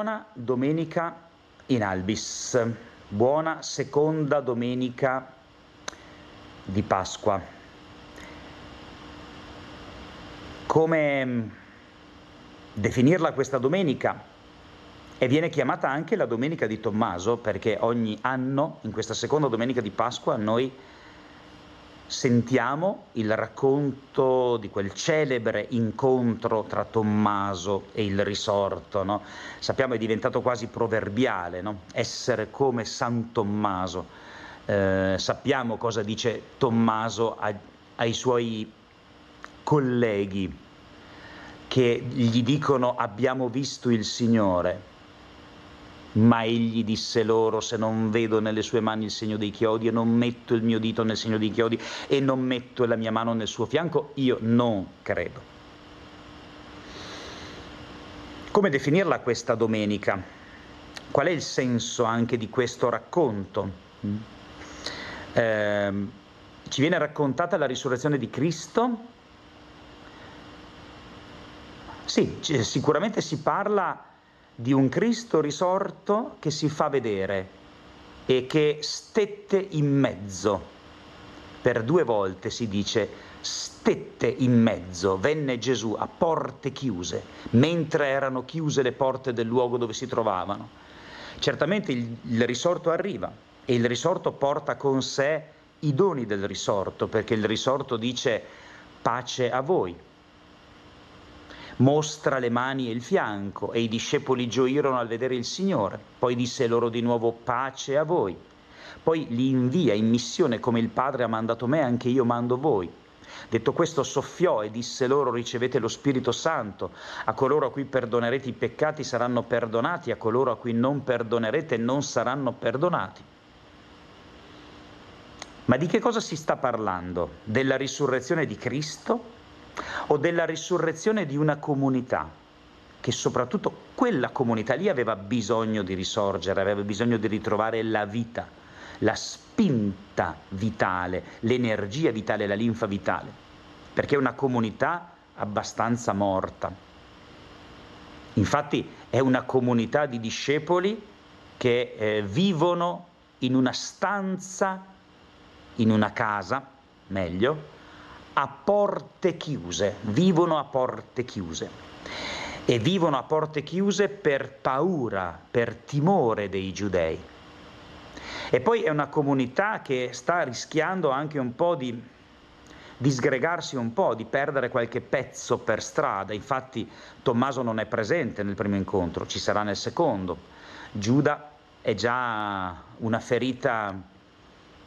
buona domenica in albis, buona seconda domenica di Pasqua. Come definirla questa domenica? E viene chiamata anche la domenica di Tommaso, perché ogni anno, in questa seconda domenica di Pasqua, noi sentiamo il racconto di quel celebre incontro tra Tommaso e il risorto, no? Sappiamo è diventato quasi proverbiale, no? Essere come San Tommaso. Sappiamo cosa dice Tommaso ai suoi colleghi che gli dicono abbiamo visto il Signore. Ma egli disse loro: se non vedo nelle sue mani il segno dei chiodi e non metto il mio dito nel segno dei chiodi e non metto la mia mano nel suo fianco, io non credo. Come definirla questa domenica? Qual è il senso anche di questo racconto? Ci viene raccontata la risurrezione di Cristo? Sì, sicuramente si parla di un Cristo risorto che si fa vedere e che stette in mezzo. Per 2 volte si dice stette in mezzo, venne Gesù a porte chiuse, mentre erano chiuse le porte del luogo dove si trovavano. Certamente il risorto arriva e il risorto porta con sé i doni del risorto, perché il risorto dice pace a voi. Mostra le mani e il fianco, e i discepoli gioirono al vedere il Signore. Poi disse loro di nuovo pace a voi. Poi li invia in missione: come il Padre ha mandato me, anche io mando voi. Detto questo soffiò e disse loro: ricevete lo Spirito Santo. A coloro a cui perdonerete i peccati saranno perdonati, a coloro a cui non perdonerete non saranno perdonati. Ma di che cosa si sta parlando? Della risurrezione di Cristo? O della risurrezione di una comunità, che soprattutto quella comunità lì aveva bisogno di risorgere, aveva bisogno di ritrovare la vita, la spinta vitale, l'energia vitale, la linfa vitale, perché è una comunità abbastanza morta. Infatti è una comunità di discepoli che vivono in una stanza, in una casa, meglio, a porte chiuse, vivono a porte chiuse e vivono a porte chiuse per paura, per timore dei giudei. E poi è una comunità che sta rischiando anche un po' di sgregarsi un po', di perdere qualche pezzo per strada. Infatti Tommaso non è presente nel primo incontro, ci sarà nel secondo. Giuda è già una ferita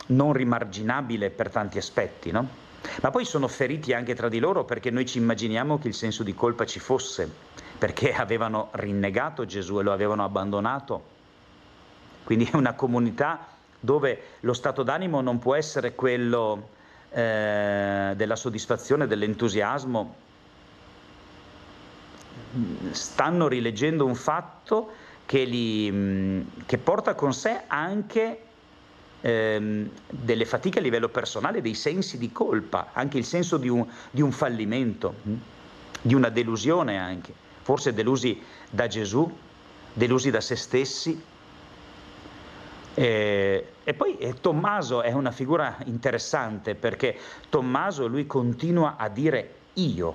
non rimarginabile per tanti aspetti, no? Ma poi sono feriti anche tra di loro, perché noi ci immaginiamo che il senso di colpa ci fosse, perché avevano rinnegato Gesù e lo avevano abbandonato. Quindi è una comunità dove lo stato d'animo non può essere quello della soddisfazione, dell'entusiasmo. Stanno rileggendo un fatto che porta con sé anche delle fatiche a livello personale, dei sensi di colpa, anche il senso di un fallimento, di una delusione anche, forse delusi da Gesù, delusi da se stessi. E poi Tommaso è una figura interessante, perché Tommaso lui continua a dire io,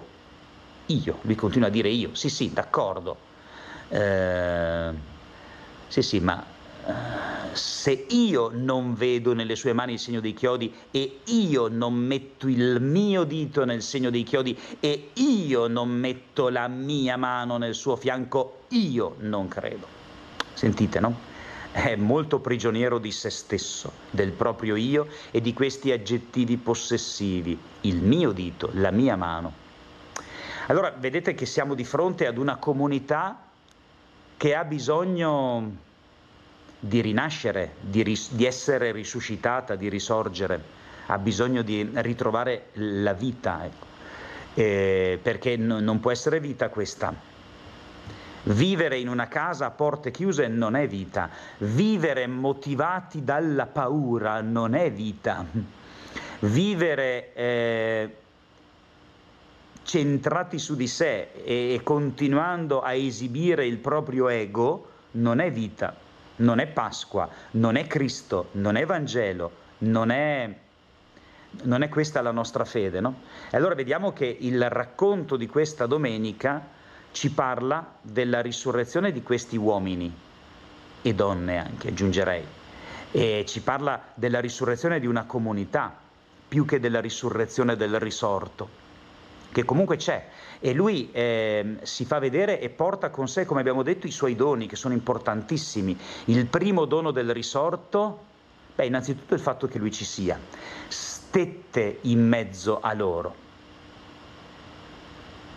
lui continua a dire io, sì, d'accordo, sì, ma se io non vedo nelle sue mani il segno dei chiodi e io non metto il mio dito nel segno dei chiodi e io non metto la mia mano nel suo fianco, io non credo. Sentite, no? È molto prigioniero di se stesso, del proprio io e di questi aggettivi possessivi, il mio dito, la mia mano. Allora vedete che siamo di fronte ad una comunità che ha bisogno di rinascere, di essere risuscitata, di risorgere, ha bisogno di ritrovare la vita, ecco. Perché non può essere vita questa. Vivere in una casa a porte chiuse non è vita, vivere motivati dalla paura non è vita, vivere centrati su di sé e continuando a esibire il proprio ego non è vita, non è Pasqua, non è Cristo, non è Vangelo, non è questa la nostra fede, no? E allora vediamo che il racconto di questa domenica ci parla della risurrezione di questi uomini e donne anche, aggiungerei, e ci parla della risurrezione di una comunità, più che della risurrezione del risorto, che comunque c'è, e lui si fa vedere e porta con sé, come abbiamo detto, i suoi doni, che sono importantissimi. Il primo dono del risorto, beh, innanzitutto il fatto che lui ci sia, stette in mezzo a loro,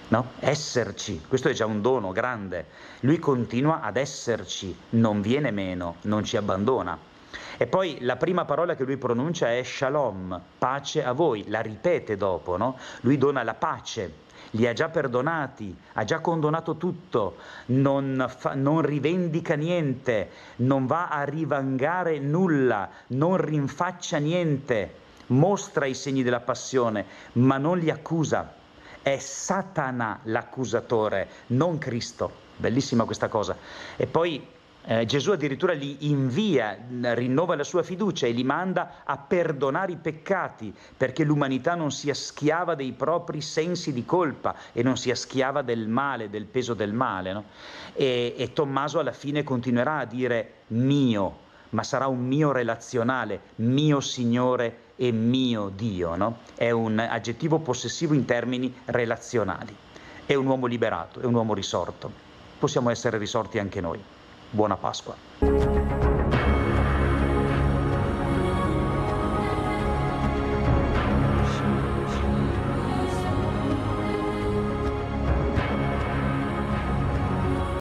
no? Esserci, questo è già un dono grande. Lui continua ad esserci, non viene meno, non ci abbandona. E poi la prima parola che lui pronuncia è shalom, pace a voi, la ripete dopo, no? Lui dona la pace, li ha già perdonati, ha già condonato tutto, non rivendica niente, non va a rivangare nulla, non rinfaccia niente, mostra i segni della passione, ma non li accusa. È Satana l'accusatore, non Cristo. Bellissima questa cosa. E poi Gesù addirittura li invia, rinnova la sua fiducia e li manda a perdonare i peccati, perché l'umanità non sia schiava dei propri sensi di colpa e non sia schiava del male, del peso del male, no? E Tommaso alla fine continuerà a dire mio, ma sarà un mio relazionale, mio Signore e mio Dio, no? È un aggettivo possessivo in termini relazionali. È un uomo liberato, è un uomo risorto. Possiamo essere risorti anche noi. Buona Pasqua.